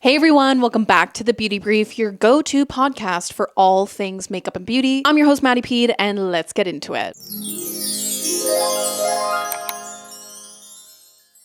Hey everyone, welcome back to The Beauty Brief, your go-to podcast for all things makeup and beauty. I'm your host, MaddiePeed, and let's get into it.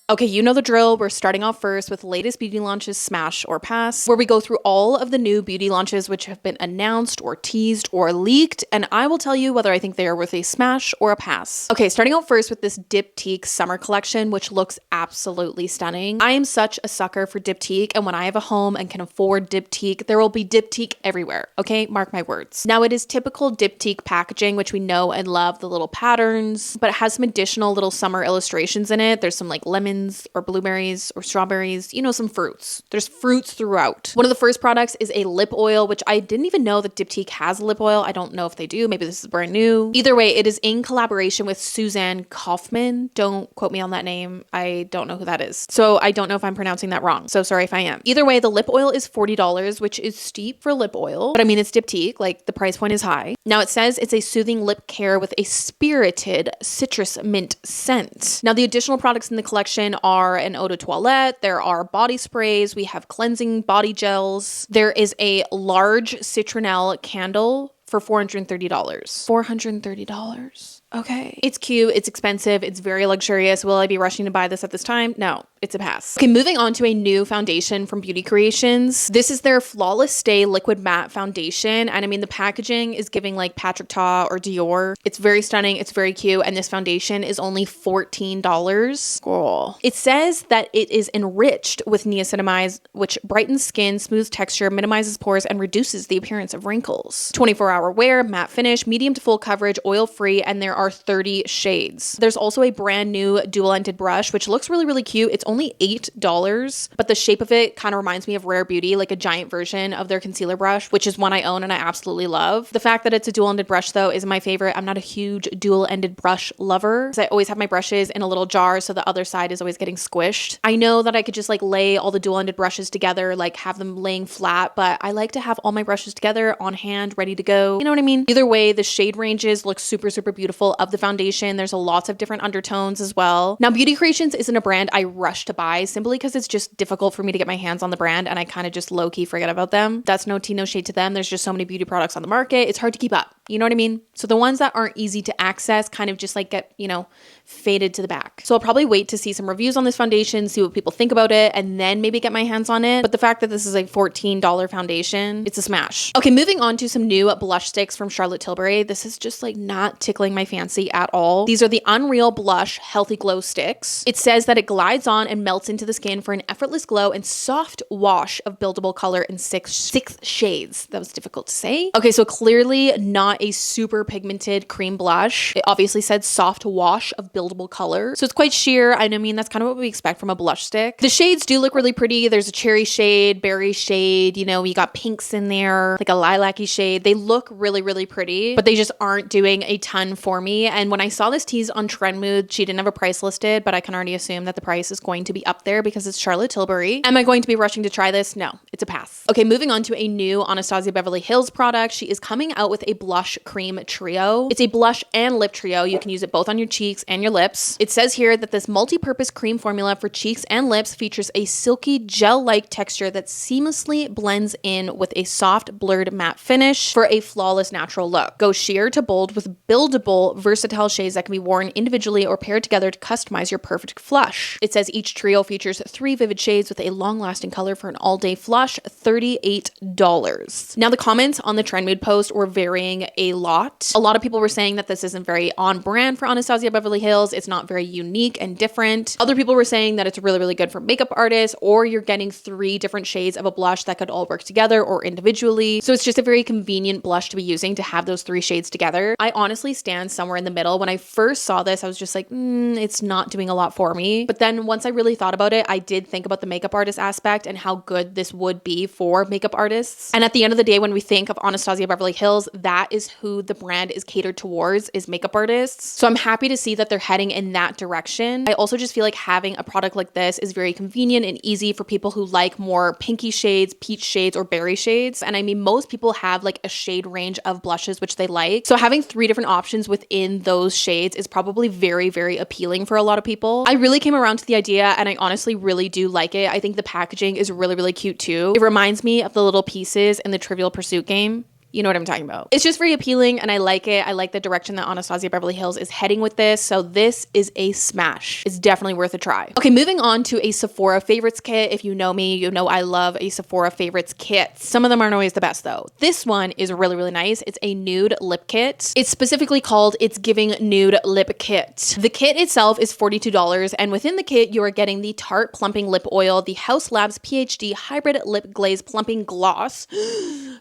Okay, you know the drill. We're starting off first with latest beauty launches, smash or pass, where we go through all of the new beauty launches which have been announced or teased or leaked, and I will tell you whether I think they are worth a smash or a pass. Okay, starting out first with this diptyque summer collection, which looks absolutely stunning. I am such a sucker for diptyque, and when I have a home and can afford diptyque, there will be diptyque everywhere, okay? Mark my words. Now, it is typical diptyque packaging, which we know and love, the little patterns, but it has some additional little summer illustrations in it. There's some like lemons or blueberries or strawberries, you know, some fruits. There's fruits throughout. One of the first products is a lip oil, which I didn't even know that diptyque has a lip oil. I don't know if they do. Maybe this is brand new. Either way, it is in collaboration with Suzanne Kaufman. Don't quote me on that name. I don't know who that is. So I don't know if I'm pronouncing that wrong. So sorry if I am. Either way, the lip oil is $40, which is steep for lip oil. But I mean, it's diptyque, like the price point is high. Now it says it's a soothing lip care with a spirited citrus mint scent. Now the additional products in the collection are an eau de toilette, there are body sprays, we have cleansing body gels, there is a large citronelle candle for $430. $430. Okay. It's cute, it's expensive, it's very luxurious. Will I be rushing to buy this at this time? No, it's a pass. Okay, moving on to a new foundation from Beauty Creations. This is their Flawless Stay Liquid Matte Foundation. And I mean, the packaging is giving like Patrick Ta or Dior. It's very stunning, it's very cute. And this foundation is only $14. Girl. It says that it is enriched with niacinamide, which brightens skin, smooths texture, minimizes pores, and reduces the appearance of wrinkles. 24-hour wear, matte finish, medium to full coverage, oil-free, and there are 30 shades. There's also a brand new dual-ended brush, which looks really, really cute. It's only $8, but the shape of it kind of reminds me of Rare Beauty, like a giant version of their concealer brush, which is one I own and I absolutely love. The fact that it's a dual-ended brush, though, is my favorite. I'm not a huge dual-ended brush lover, because I always have my brushes in a little jar, so the other side is always getting squished. I know that I could just like lay all the dual-ended brushes together, like have them laying flat, but I like to have all my brushes together on hand, ready to go. You know what I mean? Either way, the shade ranges look super, super beautiful of the foundation. There's lots of different undertones as well. Now, Beauty Creations isn't a brand I rush to buy simply because it's just difficult for me to get my hands on the brand and I kind of just low-key forget about them. That's no tea, no shade to them. There's just so many beauty products on the market. It's hard to keep up. You know what I mean? So the ones that aren't easy to access kind of just like get, you know, faded to the back. So I'll probably wait to see some reviews on this foundation, see what people think about it, and then maybe get my hands on it. But the fact that this is a $14 foundation, it's a smash. Okay, moving on to some new blush sticks from Charlotte Tilbury. This is just like not tickling my fancy at all. These are the Unreal Blush Healthy Glow Sticks. It says that it glides on and melts into the skin for an effortless glow and soft wash of buildable color in six shades. That was difficult to say. Okay, so clearly not a super pigmented cream blush. It obviously said soft wash of buildable color. So it's quite sheer. I mean, that's kind of what we expect from a blush stick. The shades do look really pretty. There's a cherry shade, berry shade, you know, you got pinks in there, like a lilac-y shade. They look really, really pretty, but they just aren't doing a ton for me. And when I saw this tease on Trendmood, she didn't have a price listed, but I can already assume that the price is going to be up there because it's Charlotte Tilbury. Am I going to be rushing to try this? No, it's a pass. Okay, moving on to a new Anastasia Beverly Hills product. She is coming out with a blush cream trio. It's a blush and lip trio. You can use it both on your cheeks and your lips. It says here that this multi-purpose cream formula for cheeks and lips features a silky gel-like texture that seamlessly blends in with a soft blurred matte finish for a flawless natural look. Go sheer to bold with buildable, versatile shades that can be worn individually or paired together to customize your perfect flush. It says each trio features 3 vivid shades with a long-lasting color for an all-day flush, $38. Now, the comments on the Trendmood post were varying a lot. A lot of people were saying that this isn't very on brand for Anastasia Beverly Hills. It's not very unique and different. Other people were saying that it's really, really good for makeup artists, or you're getting 3 different shades of a blush that could all work together or individually. So it's just a very convenient blush to be using to have those 3 shades together. I honestly stand somewhere in the middle. When I first saw this, I was just like, it's not doing a lot for me. But then once I really thought about it, I did think about the makeup artist aspect and how good this would be for makeup artists. And at the end of the day, when we think of Anastasia Beverly Hills, that is who the brand is catered towards, is makeup artists. So I'm happy to see that they're heading in that direction. I also just feel like having a product like this is very convenient and easy for people who like more pinky shades, peach shades, or berry shades. And I mean, most people have like a shade range of blushes which they like. So having 3 different options within those shades is probably very, very appealing for a lot of people. I really came around to the idea and I honestly really do like it. I think the packaging is really, really cute too. Pursuit. It reminds me of the little pieces in the Trivial Pursuit game. You know what I'm talking about. It's just very appealing and I like it. I like the direction that Anastasia Beverly Hills is heading with this. So this is a smash. It's definitely worth a try. Okay, moving on to a Sephora favorites kit. If you know me, you know I love a Sephora favorites kit. Some of them aren't always the best though. This one is really, really nice. It's a nude lip kit. It's specifically called It's Giving Nude Lip Kit. The kit itself is $42 and within the kit you are getting the Tarte Plumping Lip Oil, the Haus Labs PhD Hybrid Lip Glaze Plumping Gloss.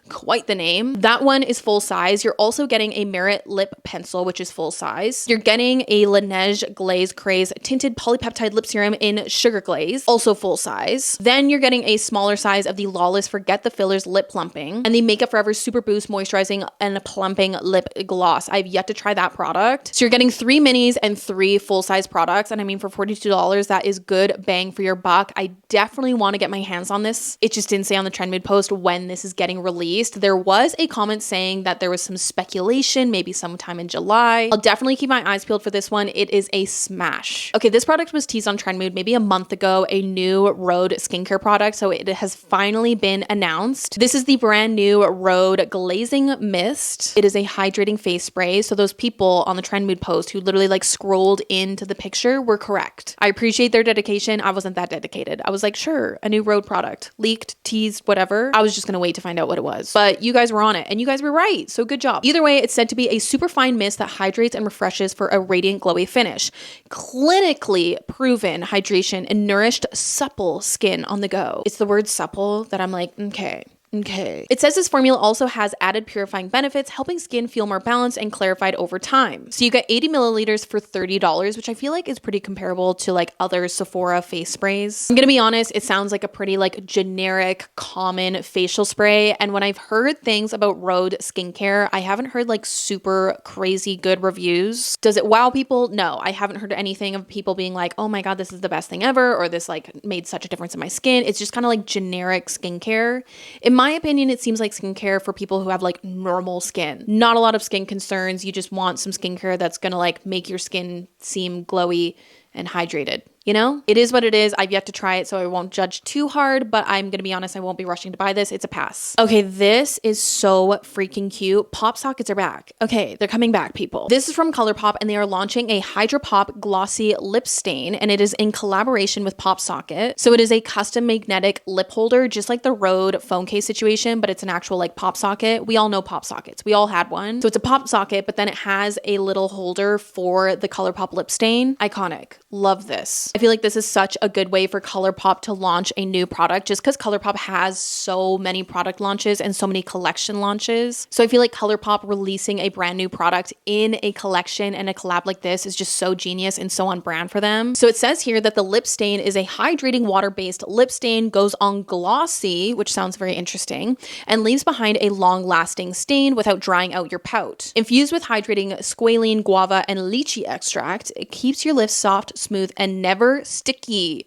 Quite the name. That one is full size. You're also getting a Merit Lip Pencil, which is full size. You're getting a Laneige Glaze Craze Tinted Polypeptide Lip Serum in Sugar Glaze, also full size. Then you're getting a smaller size of the Lawless Forget the Fillers Lip Plumping and the Makeup Forever Super Boost Moisturizing and Plumping Lip Gloss. I've yet to try that product. So you're getting 3 minis and 3 full-size products. And I mean, for $42, that is good bang for your buck. I definitely want to get my hands on this. It just didn't say on the Trend Mood post when this is getting released. There was a comment saying that there was some speculation, maybe sometime in July. I'll definitely keep my eyes peeled for this one. It is a smash. Okay, this product was teased on Trend Mood maybe a month ago, a new Rhode skincare product. So it has finally been announced. This is the brand new Rhode Glazing Mist. It is a hydrating face spray. So those people on the Trend Mood post who literally like scrolled into the picture were correct. I appreciate their dedication. I wasn't that dedicated. I was like, sure, a new Rhode product, leaked, teased, whatever. I was just gonna wait to find out what it was. But you guys were on it and you guys were right. So good job. Either way, it's said to be a super fine mist that hydrates and refreshes for a radiant, glowy finish. Clinically proven hydration and nourished, supple skin on the go. It's the word supple that I'm like, okay. It says this formula also has added purifying benefits, helping skin feel more balanced and clarified over time. So you get 80 milliliters for $30, which I feel like is pretty comparable to like other Sephora face sprays. I'm gonna be honest, it sounds like a pretty like generic, common facial spray. And when I've heard things about Rhode skincare, I haven't heard like super crazy good reviews. Does it wow people? No, I haven't heard anything of people being like, oh my God, this is the best thing ever, or this like made such a difference in my skin. It's just kind of like generic skincare. In my opinion, it seems like skincare for people who have like normal skin. Not a lot of skin concerns. You just want some skincare that's gonna like make your skin seem glowy and hydrated. You know, it is what it is. I've yet to try it, so I won't judge too hard, but I'm going to be honest, I won't be rushing to buy this. It's a pass. Okay, this is so freaking cute. Pop sockets are back. Okay, they're coming back, people. This is from ColourPop, and they are launching a Hydra Pop Glossy Lip Stain, and it is in collaboration with Popsocket. So it is a custom magnetic lip holder, just like the Rhode phone case situation, but it's an actual like pop socket. We all know pop sockets. We all had one. So it's a pop socket, but then it has a little holder for the ColourPop lip stain. Iconic. Love this. I feel like this is such a good way for ColourPop to launch a new product just because ColourPop has so many product launches and so many collection launches. So I feel like ColourPop releasing a brand new product in a collection and a collab like this is just so genius and so on brand for them. So it says here that the lip stain is a hydrating water-based lip stain, goes on glossy, which sounds very interesting, and leaves behind a long-lasting stain without drying out your pout. Infused with hydrating squalene, guava, and lychee extract, it keeps your lips soft, smooth, and never sticky.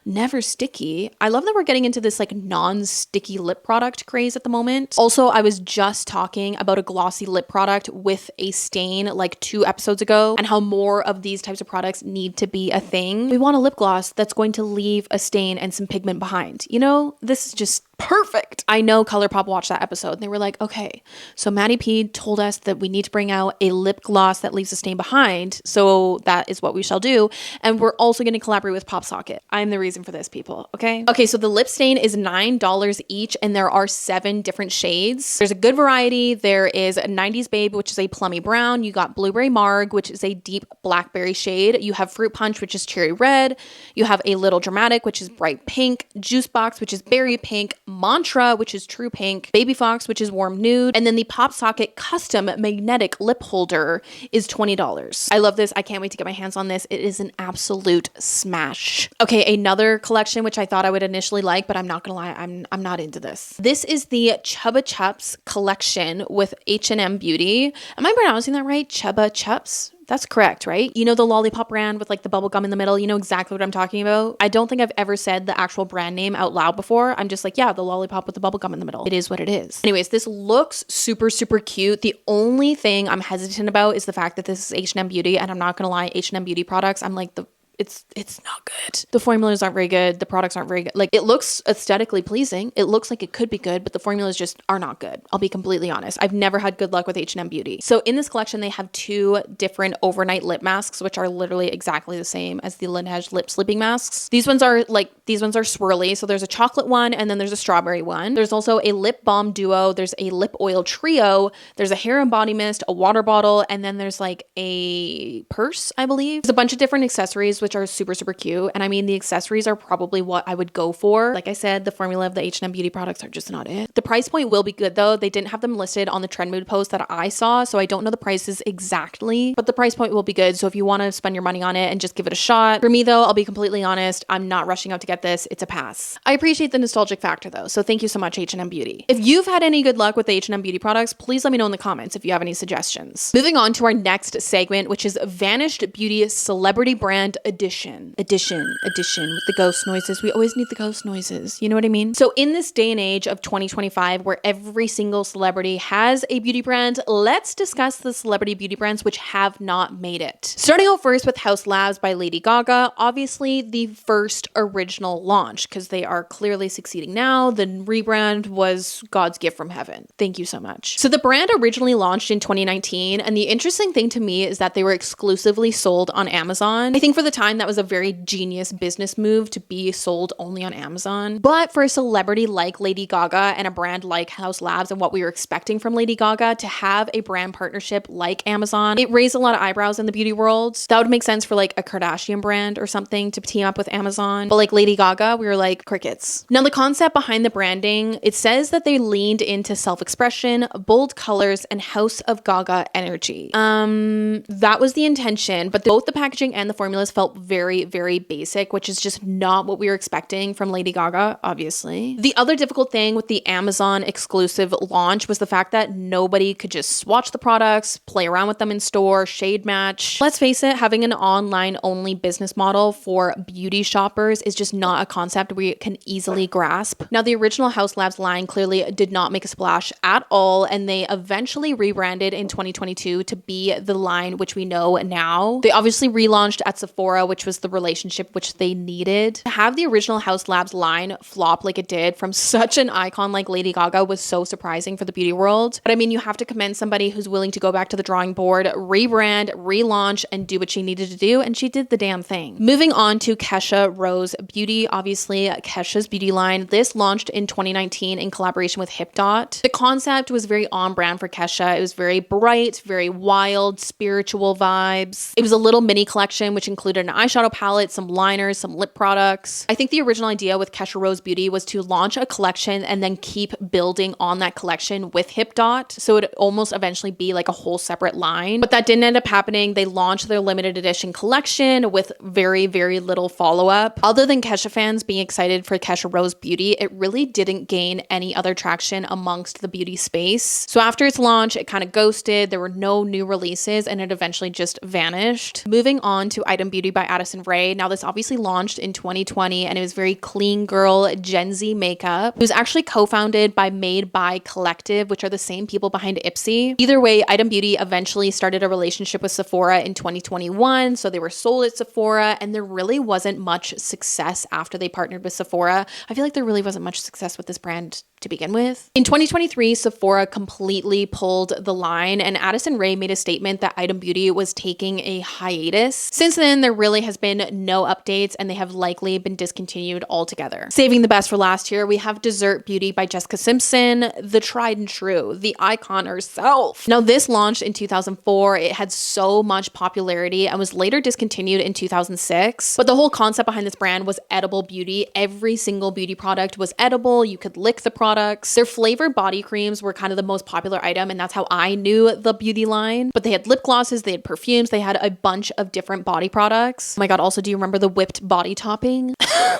Never sticky. I love that we're getting into this like non-sticky lip product craze at the moment. Also, I was just talking about a glossy lip product with a stain like 2 episodes ago and how more of these types of products need to be a thing. We want a lip gloss that's going to leave a stain and some pigment behind. You know, this is just perfect. I know ColourPop watched that episode and they were like, okay, so MaddiePeed told us that we need to bring out a lip gloss that leaves a stain behind. So that is what we shall do. And we're also going to collaborate with Popsocket. I'm the reason for this, people. Okay. Okay. So the lip stain is $9 each and there are 7 different shades. There's a good variety. There is a 90s Babe, which is a plummy brown. You got Blueberry Marg, which is a deep blackberry shade. You have Fruit Punch, which is cherry red. You have a Little Dramatic, which is bright pink. Juice Box, which is berry pink. Mantra, which is true pink, Baby Fox, which is warm nude, and then the Popsocket custom magnetic lip holder is $20. I love this. I can't wait to get my hands on this. It is an absolute smash. Okay, another collection which I thought I would initially like, but I'm not gonna lie, I'm not into this. This is the Chups collection with H&M Beauty. Am I pronouncing that right? Chups? That's correct, right? You know the lollipop brand with like the bubble gum in the middle? You know exactly what I'm talking about? I don't think I've ever said the actual brand name out loud before. I'm just like, yeah, the lollipop with the bubble gum in the middle. It is what it is. Anyways, this looks super, super cute. The only thing I'm hesitant about is the fact that this is H&M Beauty, and I'm not gonna lie, H&M Beauty products, I'm like, it's not good. The formulas aren't very good. The products aren't very good. Like, it looks aesthetically pleasing. It looks like it could be good, but the formulas just are not good. I'll be completely honest. I've never had good luck with H&M Beauty. So in this collection, they have 2 different overnight lip masks, which are literally exactly the same as the Laneige lip sleeping masks. These ones are swirly. So there's a chocolate one and then there's a strawberry one. There's also a lip balm duo. There's a lip oil trio. There's a hair and body mist, a water bottle, and then there's like a purse, I believe. There's a bunch of different accessories, which are super, super cute. And I mean, the accessories are probably what I would go for. Like I said, the formula of the H&M Beauty products are just not it. The price point will be good though. They didn't have them listed on the Trend Mood post that I saw, so I don't know the prices exactly, but the price point will be good. So if you want to spend your money on it and just give it a shot. For me though, I'll be completely honest, I'm not rushing out to get this. It's a pass. I appreciate the nostalgic factor though, so thank you so much, H&M Beauty. If you've had any good luck with the H&M Beauty products, please let me know in the comments if you have any suggestions. Moving on to our next segment, which is Vanished Beauty Celebrity Brand Edition with the ghost noises. We always need the ghost noises. You know what I mean? So in this day and age of 2025, where every single celebrity has a beauty brand, let's discuss the celebrity beauty brands which have not made it. Starting out first with Haus Labs by Lady Gaga, obviously the first original launch, because they are clearly succeeding now. The rebrand was God's gift from heaven. Thank you so much. So the brand originally launched in 2019, and the interesting thing to me is that they were exclusively sold on Amazon. I think for the time that was a very genius business move to be sold only on Amazon. But for a celebrity like Lady Gaga and a brand like Haus Labs and what we were expecting from Lady Gaga to have a brand partnership like Amazon, it raised a lot of eyebrows in the beauty world. That would make sense for like a Kardashian brand or something to team up with Amazon. But like Lady Gaga, we were like crickets. Now the concept behind the branding, it says that they leaned into self-expression, bold colors, and House of Gaga energy. That was the intention, but both the packaging and the formulas felt very, very basic, which is just not what we were expecting from Lady Gaga, obviously. The other difficult thing with the Amazon exclusive launch was the fact that nobody could just swatch the products, play around with them in store, shade match. Let's face it, having an online only business model for beauty shoppers is just not a concept we can easily grasp. Now, the original Haus Labs line clearly did not make a splash at all, and they eventually rebranded in 2022 to be the line which we know now. They obviously relaunched at Sephora, which was the relationship which they needed. To have the original Haus Labs line flop like it did from such an icon like Lady Gaga was so surprising for the beauty world. But I mean, you have to commend somebody who's willing to go back to the drawing board, rebrand, relaunch, and do what she needed to do, and she did the damn thing. Moving on to Kesha Rose Beauty, obviously Kesha's beauty line. This launched in 2019 in collaboration with Diptyque. The concept was very on brand for Kesha. It was very bright, very wild, spiritual vibes. It was a little mini collection which included an eyeshadow palette, some liners, some lip products. I think the original idea with Kesha Rose Beauty was to launch a collection and then keep building on that collection with Diptyque, so it almost eventually be like a whole separate line. But that didn't end up happening. They launched their limited edition collection with very, very little follow-up. Other than Kesha fans being excited for Kesha Rose Beauty, it really didn't gain any other traction amongst the beauty space. So after its launch, it kind of ghosted. There were no new releases and it eventually just vanished. Moving on to Item Beauty by Addison Rae. Now this obviously launched in 2020 and it was very clean girl Gen Z makeup. It was actually co-founded by Made by Collective, which are the same people behind Ipsy. Either way, Item Beauty eventually started a relationship with Sephora in 2021, so they were sold at Sephora, and there really wasn't much success after they partnered with Sephora. I feel like there really wasn't much success with this brand to begin with. In 2023, Sephora completely pulled the line, and Addison Rae made a statement that Item Beauty was taking a hiatus. Since then, there really has been no updates, and they have likely been discontinued altogether. Saving the best for last here, we have Dessert Beauty by Jessica Simpson, the tried and true, the icon herself. Now, this launched in 2004. It had so much popularity and was later discontinued in 2006. But the whole concept behind this brand was edible beauty. Every single beauty product was edible. You could lick the products. Their flavored body creams were kind of the most popular item, and that's how I knew the beauty line. But they had lip glosses, they had perfumes, they had a bunch of different body products. Oh my god, also, do you remember the whipped body topping?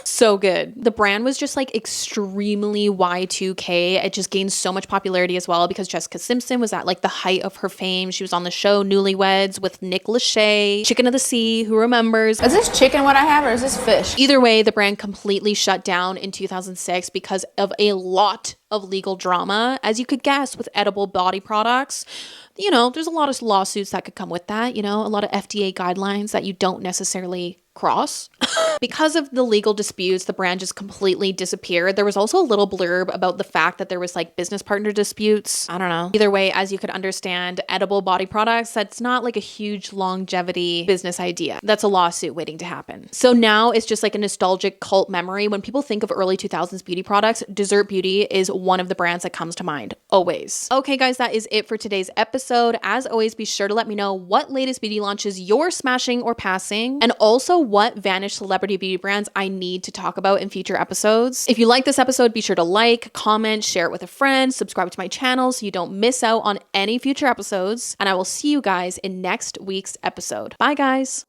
So good. The brand was just like extremely Y2K. It just gained so much popularity as well because Jessica Simpson was at like the height of her fame. She was on the show Newlyweds with Nick Lachey, Chicken of the Sea, who remembers? Is this chicken what I have or is this fish? Either way, the brand completely shut down in 2006 because of a lot of legal drama. As you could guess, with edible body products, you know, there's a lot of lawsuits that could come with that, you know, a lot of FDA guidelines that you don't necessarily cross. Because of the legal disputes, the brand just completely disappeared. There was also a little blurb about the fact that there was like business partner disputes. I don't know. Either way, as you could understand, edible body products, that's not like a huge longevity business idea. That's a lawsuit waiting to happen. So now it's just like a nostalgic cult memory. When people think of early 2000s beauty products, Dessert Beauty is one of the brands that comes to mind, always. Okay, guys, that is it for today's episode. As always, be sure to let me know what latest beauty launches you're smashing or passing, and also what vanished celebrity beauty brands I need to talk about in future episodes. If you like this episode, be sure to like, comment, share it with a friend, subscribe to my channel so you don't miss out on any future episodes, and I will see you guys in next week's episode. Bye, guys.